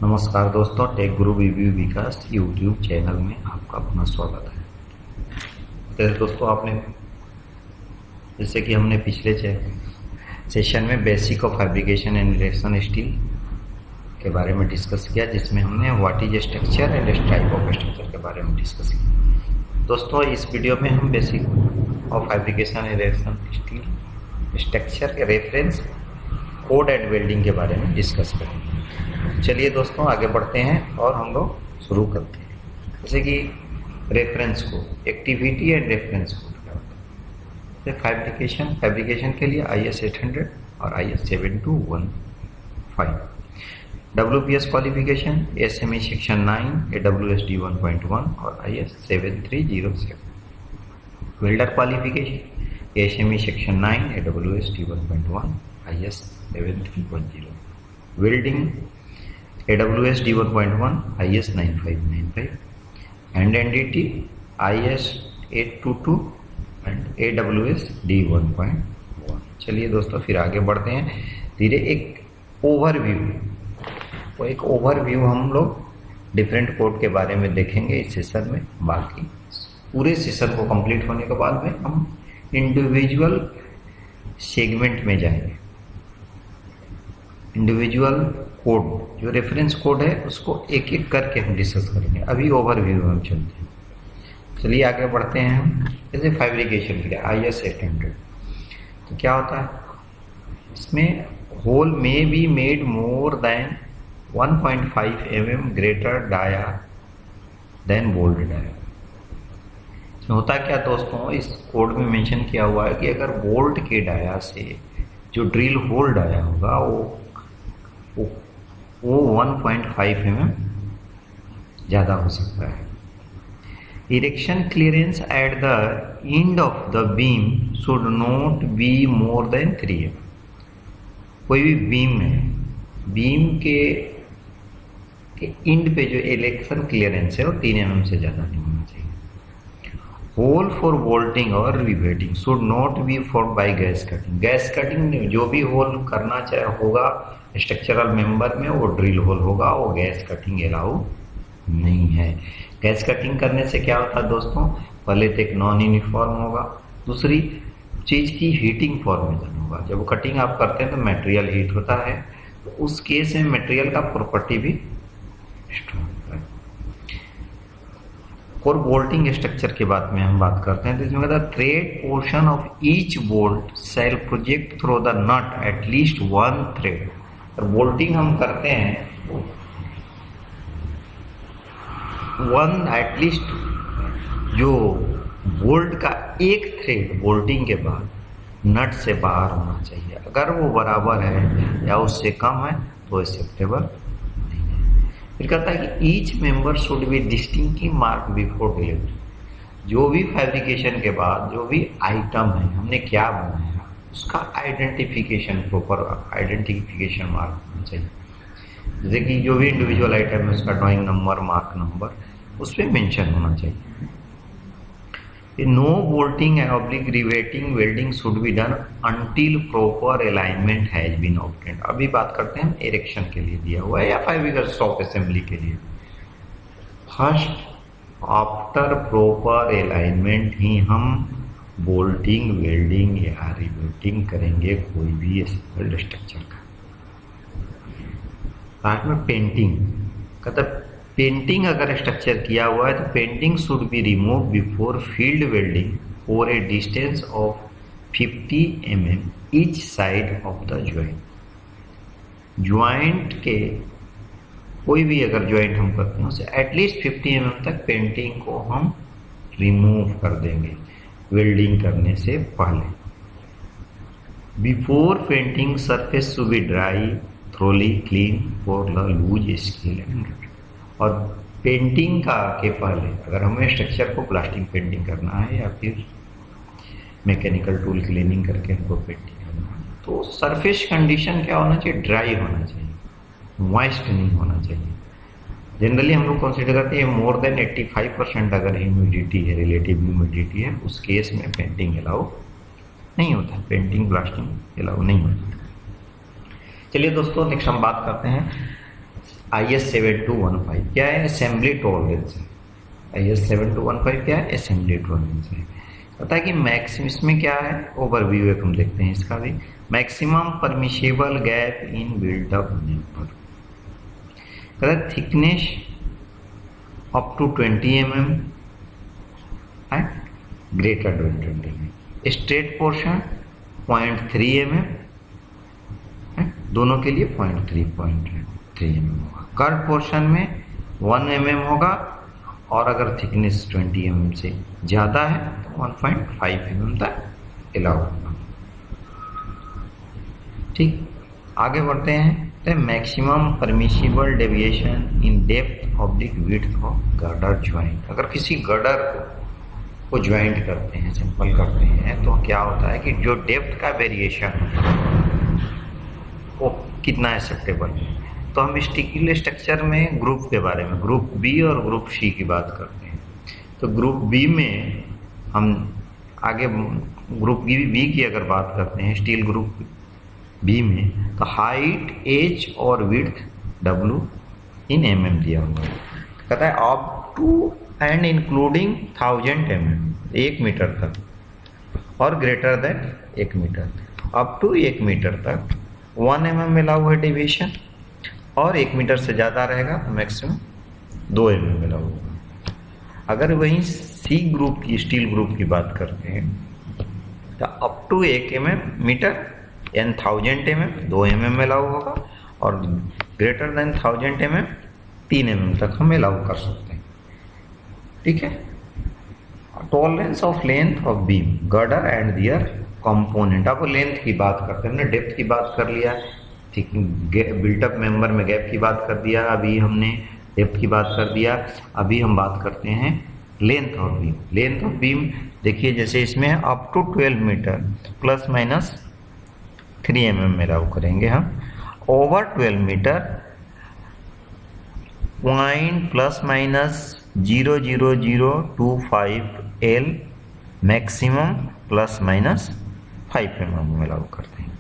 नमस्कार दोस्तों, टेक गुरु रिव्यू विकास YouTube channel में आपका अपना स्वागत है। तो दोस्तों, आपने जैसे कि हमने पिछले सेशन में basic of fabrication and erection steel के बारे में डिस्कस किया, जिसमें हमने what is structure and type of structure के बारे में डिस्कस किया। दोस्तों, इस वीडियो में हम basic of fabrication and erection steel structure के रेफरेंस कोड एंड वेल्डिंग के बारे में डिस्कस करेंगे। चलिए दोस्तों, आगे बढ़ते हैं और हम लोग शुरू करते हैं। जैसे कि reference code, activity and reference code क्या होता है। फैब्रिकेशन के लिए IS 800 और IS 7215। WPS qualification SME section 9, AWSD 1.1 और IS 7307। Welder qualification SME section 9, AWSD 1.1, IS 7310। Welding AWSD 1.1, IS 9595 and NDT IS 822 and AWSD 1.1। चलिए दोस्तों, फिर आगे बढ़ते हैं धीरे। एक ओवरव्यू हम लोग डिफरेंट कोड के बारे में देखेंगे इस सेशन में। बाकी पूरे सेशन को कंप्लीट होने के बाद में हम इंडिविजुअल सेगमेंट में जाएंगे। इंडिविजुअल कोड, जो रेफरेंस कोड है, उसको एक एक करके हम डिस्कस करेंगे। अभी ओवरव्यू में हम चलते हैं। चलिए आगे बढ़ते हैं हम। जैसे फैब्रिकेशन के लिए IS 800, तो क्या होता है इसमें, hole may be made more then 1.5 mm greater dia then bolt dia. इसमें होता क्या दोस्तों, इस कोड में मेंशन किया हुआ है कि अगर बोल्ट के डाया से जो ड्रिल होल डाया होगा वो 1.5 mm ज़्यादा हो सकता है। Erection clearance at the end of the beam should not be more than 3 mm। कोई भी बीम है, बीम के एंड पे जो इरेक्शन क्लियरेंस है वो 3 mm से ज़्यादा नहीं होना चाहिए। होल फॉर बोल्टिंग और riveting should not be form by gas cutting. Gas cutting जो भी होल करना चाहे होगा स्ट्रक्चरल मेंबर में, वो ड्रिल होल होगा, वो गैस कटिंग अलाउ नहीं है। गैस कटिंग करने से क्या होता है दोस्तों, पहले तो एक नॉन यूनिफॉर्म होगा, दूसरी चीज की हीटिंग फॉर्मेशन होगा। जब कटिंग आप करते हैं तो मटेरियल हीट होता है, तो उस केस में मटेरियल का प्रॉपर्टी भी स्ट्रॉन्ग होता है। और बोल्टिंग स्ट्रक्चर के बाद में हम बात करते हैं, तो इसमें कहता है thread portion of each bolt shall project through the nut at least 1 thread. और बोल्टिंग हम करते हैं एटलीस्ट जो बोल्ट का एक थ्रेड बोल्टिंग के बाद नट से बाहर होना चाहिए। अगर वो बराबर है या उससे कम है तो एक्सेप्टेबल नहीं है। फिर कहता है कि each member should be distinctly mark before delivery. जो भी फैब्रिकेशन के बाद जो भी आइटम है हमने क्या बनाया, उसका आइडेंटिफिकेशन, प्रॉपर आइडेंटिफिकेशन मार्क होना चाहिए। जैसे कि जो भी इंडिविजुअल आइटम है उसका ड्राइंग नंबर, मार्क नंबर उस पर मेंशन होना चाहिए। No bolting oblique riveting welding should be done until proper alignment has been obtained. अभी बात करते हैं इरेक्शन के लिए दिया हुआ है या फाइबर शॉप असेंबली के लिए। फर्स्ट आफ्टर प्रॉपर अलाइनमेंट ही हम बोल्टिंग, वेल्डिंग या रिवेटिंग करेंगे कोई भी असेंबल्ड स्ट्रक्चर का। बाद में पेंटिंग, कहता पेंटिंग अगर स्ट्रक्चर किया हुआ है तो painting should be remove before field welding for a distance of 50 mm each side of the joint. Joint के कोई भी अगर ज्वाइंट हम करते हैं उसे एटलीस्ट 50 mm तक पेंटिंग को हम रिमूव कर देंगे वेल्डिंग करने से पहले। Before painting surface to be dry thoroughly clean for the loose scale and. और पेंटिंग का के पहले अगर हमें स्ट्रक्चर को प्लास्टिक पेंटिंग करना है या फिर मैकेनिकल टूल क्लीनिंग करके हमको पेंटिंग करना है, तो सरफेस कंडीशन क्या होना चाहिए, ड्राई होना चाहिए, मॉइस्ट नहीं होना चाहिए। जनरली हम लोग कंसिडर करते हैं मोर देन 85% अगर ह्यूमिडिटी है, रिलेटिव ह्यूमिडिटी है, उस केस में पेंटिंग अलाउ नहीं होता है, पेंटिंग ब्लास्टिंग अलाउ नहीं होता। चलिए दोस्तों, नेक्स्ट हम बात करते हैं IS 7215 क्या है? असेंबली टॉलरेंस है। IS 7215 क्या है? असेंबली टॉलरेंस है। पता है कि मैक्सिमम इसमें क्या है? ओवरव्यू एक हम देखते हैं इसका भी। Maximum permissible gap in built up member, कहता है thickness up to 20 mm and greater than 20 mm। Straight portion 0.3 mm, दोनों के लिए 0.3 mm होगा। कर्व पोर्शन में 1 mm होगा, और अगर थिकनेस 20 mm से ज़्यादा है तो 1.5 mm तक अलाउ होगा। ठीक, आगे बढ़ते हैं। तो maximum permissible deviation in depth oblique width of girder joint. अगर किसी गर्डर को ज्वाइंट करते हैं, सिंपल करते हैं, तो क्या होता है कि जो डेप्थ का वेरिएशन वो कितना एक्सेप्टेबल है। तो हम स्टिकी स्ट्रक्चर में ग्रुप के बारे में, ग्रुप बी और ग्रुप सी की बात करते हैं। तो ग्रुप बी में हम आगे ग्रुप बी की अगर बात करते हैं, स्टील ग्रुप बी में, तो हाइट एच और विड्थ W इन mm दिया हुआ है। कहता है up to and including 1000 mm, 1 metre तक, और greater than 1 metre, up to 1 metre तक 1 mm मिला हुआ है डेविएशन, और 1 मीटर से ज़्यादा रहेगा तो मैक्सिमम 2 mm मिला हुआ होगा। अगर वहीं सी ग्रुप की, स्टील ग्रुप की बात करते हैं, तो अप टू 1 मीटर यानी 1000 mm 2 mm अलाउ होगा, और ग्रेटर देन 1000 mm 3 mm तक हम अलाउ कर सकते हैं। ठीक है। Tolerance of length of beam, girder and their component. अब लेंथ की बात करते हैं, हमने डेप्थ की बात कर लिया, ठीक, बिल्टअप मेंबर में गैप की बात कर दिया, अभी हमने डेप्थ की बात कर दिया। अभी हम बात करते हैं length of beam. Length of beam देखिए, जैसे इसमें up to 12 metre plus minus 3 mm allow करेंगे हम, over 12 metre point plus minus 0.0025 L, maximum plus minus 5 mm allow करते हैं।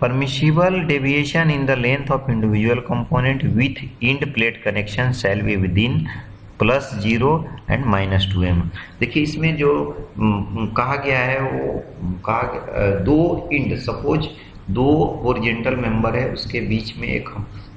Permissible deviation in the length of individual component with end plate connection shall be within +0 and -2 mm। देखिए इसमें जो कहा गया है वो कहा, दो इंड, सपोज 2 ओरिजेंटल मेंबर है, उसके बीच में एक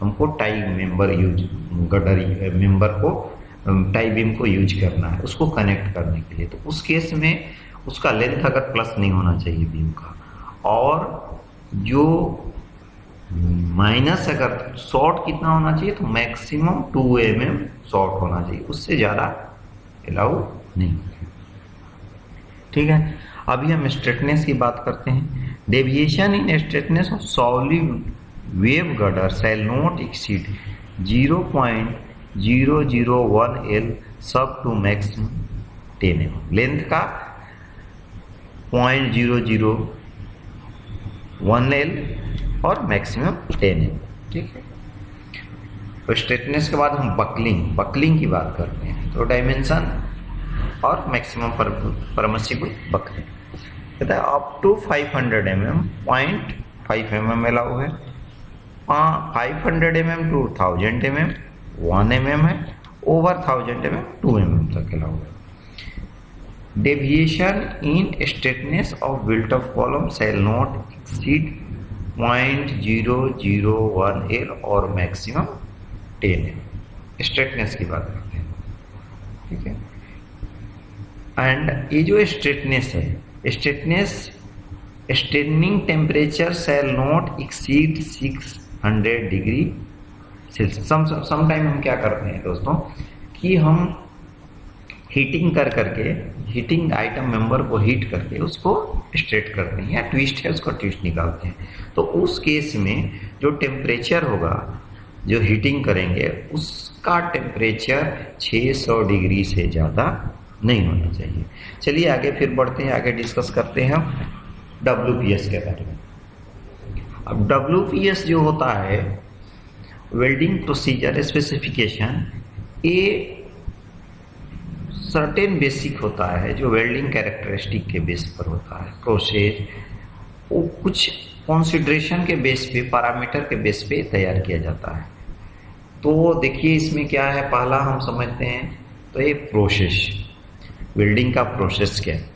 हमको tie member use, girder member को, टाई बीम को यूज करना है उसको कनेक्ट करने के लिए। तो उस केस में उसका लेंथ अगर प्लस नहीं होना चाहिए बीम का, और जो माइनस अगर शॉर्ट कितना होना चाहिए, तो मैक्सिमम 2 mm शॉर्ट होना चाहिए, उससे ज़्यादा अलाउ नहीं। ठीक है। अभी हम स्ट्रेटनेस की बात करते हैं। Deviation in straightness of solid wave girder shell not exceed 0.001 L सब टू मैक्सिमम 10 mm। लेंथ का 0.001 L और मैक्सिमम 10 mm। ठीक है। तो स्ट्रेटनेस के बाद हम बकलिंग की बात करते हैं। तो डायमेंशन और मैक्सिमम परमिसिबल बकलिंग कहता है up to 500 mm 0.5 mm allow है, 500 mm टू 1000 mm 1 mm है, ओवर 1000 mm 2 mm तक अलाउ है। Deviation in straightness of built of column shall not exceed 0.001 L और मैक्सिमम 10 mm। स्ट्रेटनेस की बात करते हैं। ठीक है। एंड ये जो स्ट्रेटनेस है, straightness straightening temperature shell not exceed 600 degree Celsius. Sometime हम क्या करते हैं दोस्तों कि हम हीटिंग करके हीटिंग आइटम मेंबर को हीट करके उसको स्ट्रेट करते हैं, या ट्विस्ट है उसको ट्विस्ट निकालते हैं। तो उस केस में जो टेम्परेचर होगा, जो हीटिंग करेंगे, उसका टेम्परेचर 600 डिग्री से ज़्यादा नहीं होना चाहिए। चलिए आगे फिर बढ़ते हैं, आगे डिस्कस करते हैं हम WPS के बारे में। अब WPS जो होता है, वेल्डिंग प्रोसीजर स्पेसिफिकेशन, ये सर्टेन बेसिक होता है जो वेल्डिंग कैरेक्टरिस्टिक के बेस पर होता है। प्रोसेस वो कुछ कंसीडरेशन के बेस पे, पैरामीटर के बेस पे तैयार किया जाता है। तो देखिए इसमें क्या है, पहला हम समझते हैं तो ये प्रोसेस, वेल्डिंग का प्रोसेस क्या है।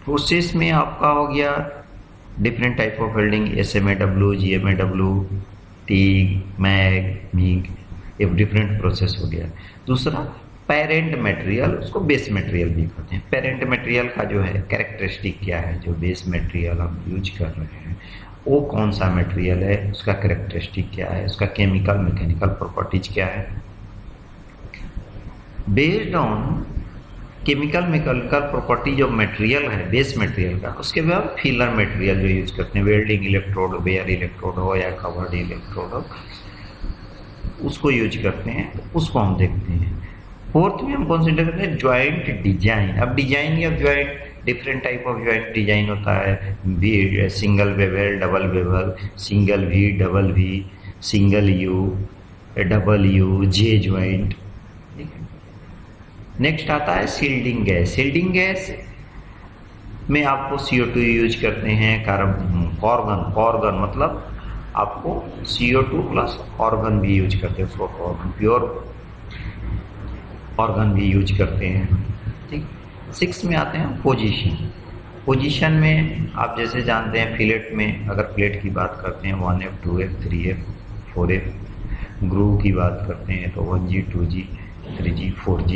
प्रोसेस में आपका हो गया different type of welding, SMAW, GMAW, TIG, MAG, MIG, एक डिफरेंट प्रोसेस हो गया। दूसरा पेरेंट मटेरियल, उसको बेस मटेरियल भी कहते हैं। पेरेंट मटेरियल का जो है कैरेक्टरिस्टिक क्या है, जो बेस मटेरियल हम यूज कर रहे हैं वो कौन सा मटेरियल है, उसका कैरेक्टरिस्टिक क्या है, उसका केमिकल मैकेनिकल प्रॉपर्टीज क्या है। Based on chemical mechanical properties of material है, बेस मटेरियल का, उसके बाद फिलर मटेरियल जो यूज करते हैं, वेल्डिंग इलेक्ट्रोड, बेयर इलेक्ट्रोड हो या कवर्ड इलेक्ट्रोड हो, उसको यूज करते हैं, उसको हम देखते हैं। फोर्थ में हम कंसिडर करते हैं ज्वाइंट डिजाइन। अब डिजाइन या joint, different type of joint design होता है, भी single bevel, double bevel, single V, double V, single U, double U, J joint. Next आता है सील्डिंग गैस। सील्डिंग गैस में आपको CO2 यूज करते हैं, कॉर्गन मतलब आपको CO2 प्लस ऑर्गन भी यूज करते हैं, उसको प्योर ऑर्गन भी यूज करते हैं। ठीक। 6 में आते हैं पोजीशन। पोजीशन में आप जैसे जानते हैं फिलेट में, अगर फिलेट की बात करते हैं 1F, 2F, 3F, 4F, groove की बात करते हैं तो 1G, 2G, 3G, 4G।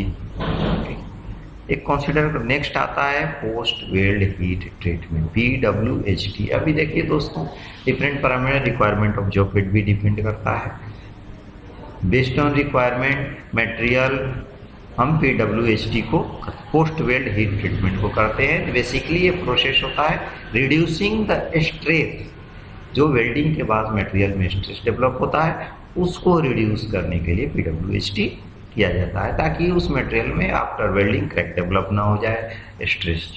एक कंसिडर। नेक्स्ट आता है post weld heat treatment, PWHT। अभी देखिए दोस्तों, different parameter, requirement of job पे भी डिपेंड करता है। बेस्ड ऑन रिक्वायरमेंट मटेरियल हम PWHT को, पोस्ट वेल्ड हीट ट्रीटमेंट को करते हैं। बेसिकली ये प्रोसेस होता है रिड्यूसिंग द स्ट्रेस, जो वेल्डिंग के बाद मटेरियल में स्ट्रेस डेवलप होता है उसको रिड्यूस करने के लिए PWHT किया जाता है, ताकि उस मटेरियल में आफ्टर वेल्डिंग क्रैक डेवलप ना हो जाए, स्ट्रेस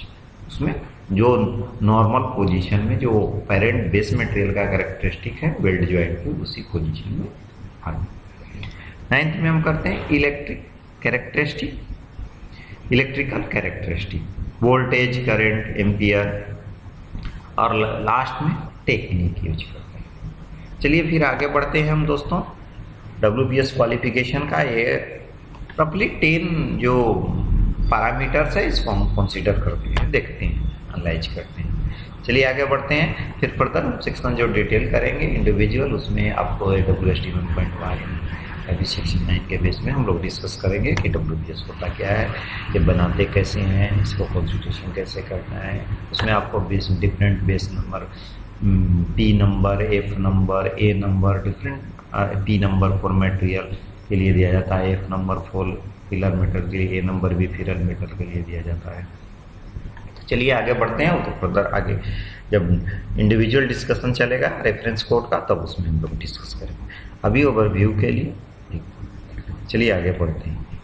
उसमें जो नॉर्मल पोजीशन में जो पेरेंट बेस मटेरियल का कैरेक्टरिस्टिक है वेल्ड जॉइंट की, उसी पोजीशन में आ। 9th में हम करते हैं electric characteristic, electrical characteristic, voltage, current, ampere, और लास्ट में टेक्निक यूज करते हैं। चलिए फिर आगे बढ़ते हैं हम दोस्तों। WBS क्वालिफिकेशन का ये रफली 10 जो पैरामीटर्स है इसको हम कंसीडर करते हैं, देखते हैं, एनालाइज करते हैं। चलिए आगे बढ़ते हैं। फिर फर्दर सेक्शन जो डिटेल करेंगे इंडिविजुअल, उसमें आपको WST 1.1 अभी सेक्शन 9 के बेस में हम लोग डिस्कस करेंगे कि WBS होता क्या है, ये बनाते कैसे हैं, इसको कंसल्टेशन कैसे करना है। उसमें आपको base, different base number, P number, F number, A number, different P number for material के लिए दिया जाता है, F number for filler metal के लिए, A नंबर भी फिलर मेटल के लिए दिया जाता है। चलिए आगे बढ़ते हैं। तो फर्दर आगे जब इंडिविजुअल डिस्कशन चलेगा रेफरेंस कोड का, तब उसमें हम लोग डिस्कस करेंगे। अभी ओवरव्यू के लिए चलिए आगे बढ़ते हैं।